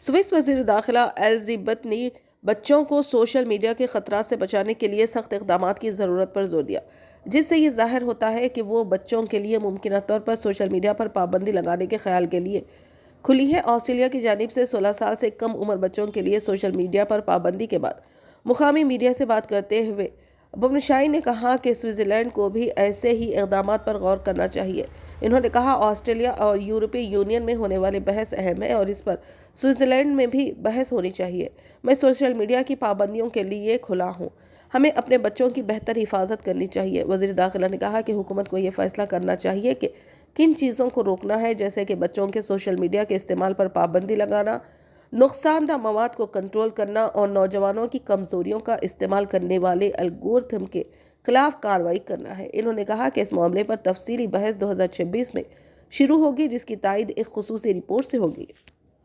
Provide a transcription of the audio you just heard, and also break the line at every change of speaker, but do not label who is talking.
Swiss वज़ीर दाखिला Elizabeth ने बच्चों को सोशल मीडिया के खतरात से बचाने के लिए सख्त इक़दामात की ज़रूरत पर जोर दिया, जिससे ये ज़ाहिर होता है कि वो बच्चों के लिए मुमकिन तौर पर सोशल मीडिया पर पाबंदी लगाने के ख्याल के लिए खुली है। ऑस्ट्रेलिया की जानिब से 16 साल से कम उम्र बच्चों के लिए सोशल मीडिया पर पाबंदी के बाद मुकामी मीडिया से बात करते हुए बुमशाई ने कहा कि स्विट्ज़रलैंड को भी ऐसे ही इक़दामात पर गौर करना चाहिए। इन्होंने कहा, ऑस्ट्रेलिया और यूरोपीय यूनियन में होने वाली बहस अहम है और इस पर स्विट्ज़रलैंड में भी बहस होनी चाहिए। मैं सोशल मीडिया की पाबंदियों के लिए खुला हूँ। हमें अपने बच्चों की बेहतर हिफाजत करनी चाहिए। वज़ीर दाखिला ने कहा कि हुकूमत को यह फैसला करना चाहिए कि किन चीज़ों को रोकना है, जैसे कि बच्चों के सोशल मीडिया के इस्तेमाल पर पाबंदी लगाना, नुकसानदा मवाद को कंट्रोल करना और नौजवानों की कमज़ोरियों का इस्तेमाल करने वाले एल्गोरिथम के खिलाफ कार्रवाई करना है। इन्होंने कहा कि इस मामले पर तफसीली बहस 2026 में शुरू होगी, जिसकी तायद एक खुसूसी रिपोर्ट से होगी।